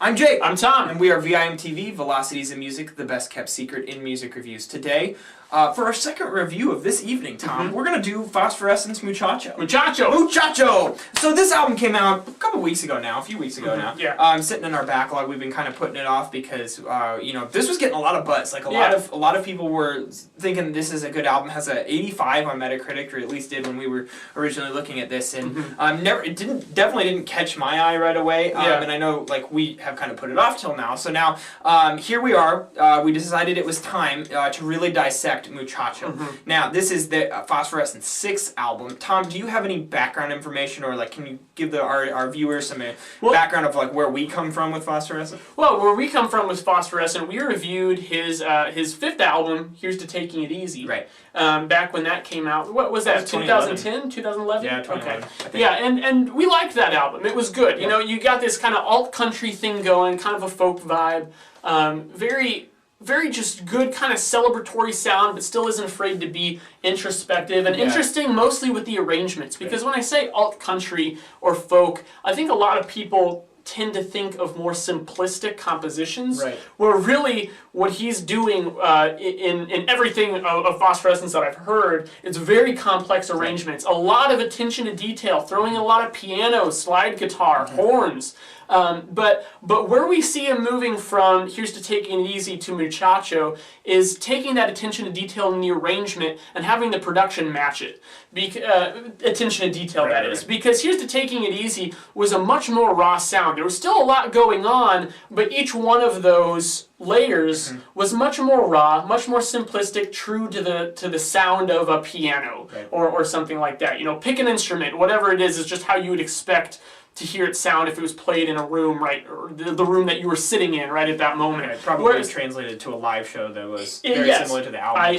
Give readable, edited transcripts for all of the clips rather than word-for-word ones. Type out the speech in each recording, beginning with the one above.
I'm Jake. I'm Tom. And we are VIMTV, Velocities in Music, the best kept secret in music reviews. Today, for our second review of this evening, Tom, we're going to do Phosphorescent's Muchacho. Muchacho! So this album came out a couple weeks ago now, a few weeks ago now. Yeah. Sitting in our backlog, we've been kind of putting it off because, this was getting a lot of buzz. Like a lot of people were thinking this is a good album. It has a 85 on Metacritic, or at least did when we were originally looking at this. And it definitely didn't catch my eye right away. And I know like we have kind of put it off till now. So now here we are. We decided it was time to really dissect Muchacho. Now, this is the Phosphorescent 6th album. Tom, do you have any background information, or like, can you give our viewers some background of like where we come from with Phosphorescent? Well, where we come from with Phosphorescent, we reviewed his 5th album, Here's to Taking It Easy. Right. Back when that came out. What was that? 2010? 2011? Yeah, 2011. Okay. Yeah, and we liked that album. It was good. You know, you got this kind of alt country thing going, kind of a folk vibe. Very just good kind of celebratory sound, but still isn't afraid to be introspective and interesting, mostly with the arrangements. Because when I say alt country or folk, I think a lot of people tend to think of more simplistic compositions, where really what he's doing in everything of Phosphorescence that I've heard, it's very complex arrangements, a lot of attention to detail, throwing in a lot of piano, slide guitar, horns. But where we see him moving from Here's to Taking It Easy to Muchacho is taking that attention to detail in the arrangement and having the production match it. Attention to detail, that is. Because Here's to Taking It Easy was a much more raw sound. There was still a lot going on, but each one of those layers was much more raw, much more simplistic, true to the sound of a piano or something like that. You know, pick an instrument, whatever it is just how you would expect to hear it sound if it was played in a room, right, or the room that you were sitting in right at that moment. Right, probably translated to a live show that was very similar to the album.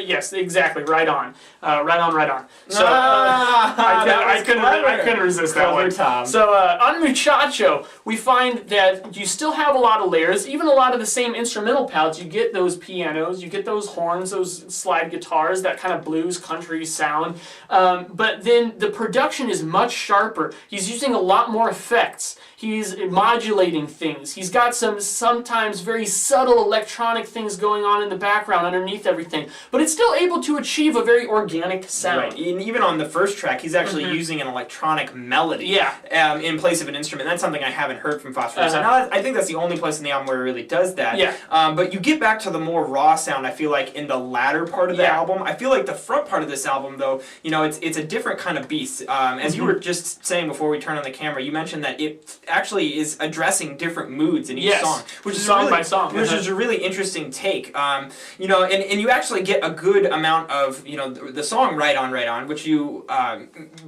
Yes, exactly, right on. So I couldn't resist that one. Tom. So on Muchacho, we find that you still have a lot of layers, even a lot of the same instrumental palettes. You get those pianos, you get those horns, those slide guitars, that kind of blues country sound. But then the production is much sharper. He's using a lot more effects. He's modulating things. He's got some sometimes very subtle electronic things going on in the background underneath everything, but it's still able to achieve a very organic sound. Right. And even on the first track, he's actually using an electronic melody in place of an instrument. That's something I haven't heard from Phosphorescent. Now, I think that's the only place in the album where it really does that. Yeah. But you get back to the more raw sound, I feel like, in the latter part of the album. I feel like the front part of this album, though, you know, it's a different kind of beast. As you were just saying before we turned on the camera, you mentioned that it actually is addressing different moods in each song, which is song by song, which is a really interesting take. You know, and you actually get a good amount of, you know, the song "Right On," which you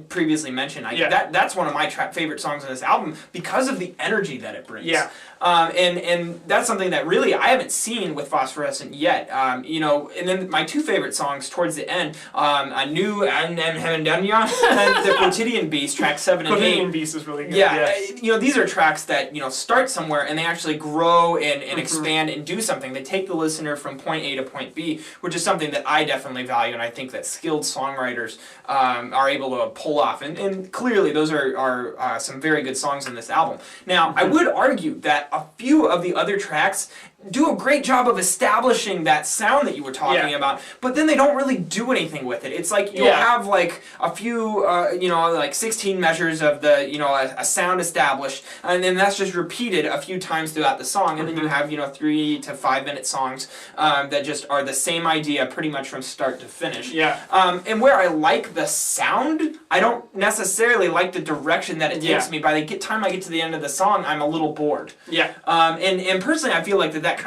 previously mentioned. That's one of my favorite songs on this album because of the energy that it brings. Yeah. And that's something that really I haven't seen with Phosphorescent yet. You know, and then my two favorite songs towards the end, a new Anhedonia and the Quotidian Beasts, track 7 and 8. Quotidian Beasts is really good. Yeah, you know, these are tracks that, you know, start somewhere and they actually grow and expand and do something. They take the listener from point A to point B, which is something that I definitely value, and I think that skilled songwriters are able to pull off. And clearly those are some very good songs in this album. Now, I would argue that a few of the other tracks do a great job of establishing that sound that you were talking about, but then they don't really do anything with it. It's like you'll have like a few, you know, like 16 measures of the, you know, a sound established, and then that's just repeated a few times throughout the song, and then you have, you know, 3 to 5 minute songs that just are the same idea pretty much from start to finish. Yeah. And where I like the sound, I don't necessarily like the direction that it takes me. By the time I get to the end of the song, I'm a little bored. Yeah. And personally, I feel like that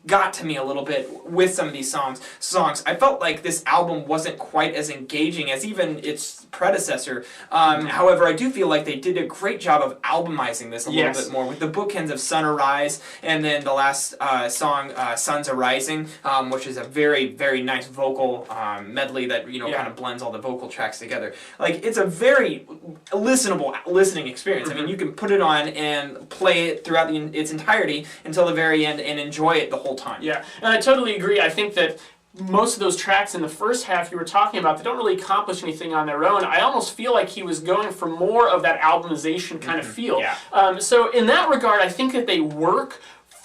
got to me a little bit with some of these songs. I felt like this album wasn't quite as engaging as even its predecessor. However, I do feel like they did a great job of albumizing this a little bit more with the bookends of Sun Arise and then the last song, Suns Arising, which is a very, very nice vocal medley that, you know, kind of blends all the vocal tracks together. Like, it's a very listenable listening experience. I mean, you can put it on and play it throughout its entirety until the very end and enjoy it the whole time. Yeah, and I totally agree. I think that most of those tracks in the first half you were talking about, they don't really accomplish anything on their own. I almost feel like he was going for more of that albumization kind of feel. Yeah. So in that regard, I think that they work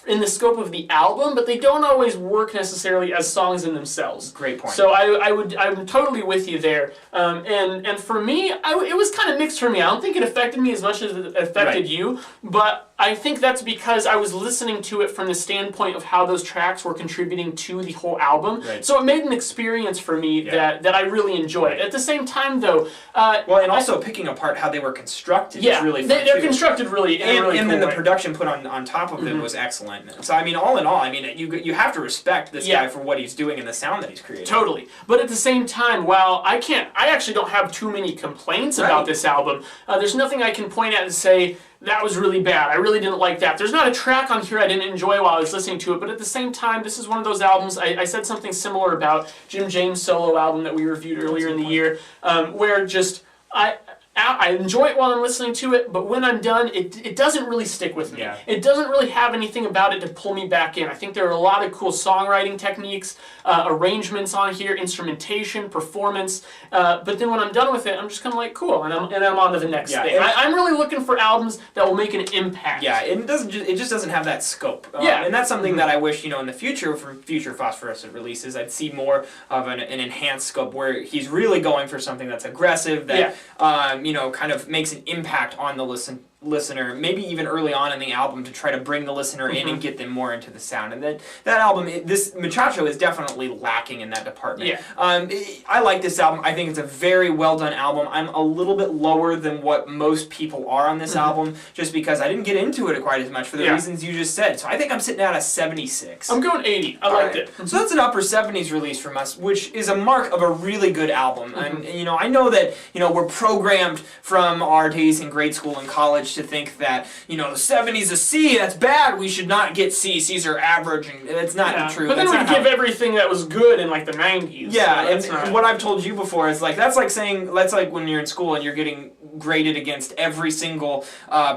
in the scope of the album, but they don't always work necessarily as songs in themselves. Great point. So I'm totally with you there. And for me, it was kind of mixed for me. I don't think it affected me as much as it affected you, but I think that's because I was listening to it from the standpoint of how those tracks were contributing to the whole album. Right. So it made an experience for me that I really enjoyed. At the same time, though, and also picking apart how they were constructed is really fun they're too. constructed really in a really and cool then the way. production put on top of it was excellent. So I mean, all in all, I mean, you have to respect this guy for what he's doing and the sound that he's creating. Totally. But at the same time, while I actually don't have too many complaints about this album. There's nothing I can point at and say, that was really bad. I really didn't like that. There's not a track on here I didn't enjoy while I was listening to it, but at the same time, this is one of those albums, I said something similar about Jim James' solo album that we reviewed earlier in the year, where just, I enjoy it while I'm listening to it, but when I'm done, it doesn't really stick with me. Yeah. It doesn't really have anything about it to pull me back in. I think there are a lot of cool songwriting techniques, arrangements on here, instrumentation, performance, but then when I'm done with it, I'm just kind of like, cool, and I'm on to the next thing. I'm really looking for albums that will make an impact. Yeah, it just doesn't have that scope. And that's something that I wish, in the future, from future Phosphorescent releases, I'd see more of an enhanced scope where he's really going for something that's aggressive, that kind of makes an impact on the listener, maybe even early on in the album, to try to bring the listener in and get them more into the sound. And that album, this Muchacho, is definitely lacking in that department. Yeah. I like this album. I think it's a very well done album. I'm a little bit lower than what most people are on this album, just because I didn't get into it quite as much for the reasons you just said. So I think I'm sitting at a 76. I'm going 80. I liked it. So that's an upper 70s release from us, which is a mark of a really good album. And I know that we're programmed from our days in grade school and college to think that the 70s a C, that's bad. We should not get C. C's are average, and that's not true. But then we give everything that was good in like the 90s. Yeah, so and what I've told you before is that's like when you're in school and you're getting graded against every single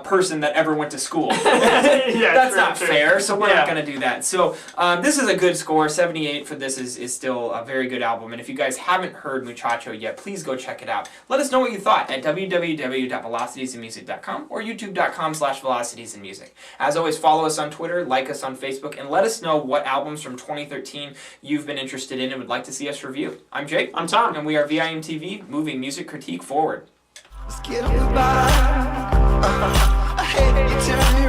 person that ever went to school. That's not fair. So we're not going to do that. So this is a good score. 78 for this is still a very good album. And if you guys haven't heard Muchacho yet, please go check it out. Let us know what you thought at www.velocitiesandmusic.com or youtube.com/velocitiesandmusic. As always, follow us on Twitter, like us on Facebook, and let us know what albums from 2013 you've been interested in and would like to see us review. I'm Jake. I'm Tom. And we are VIMTV, moving music critique forward. Let's get on the bike. I hate you turn me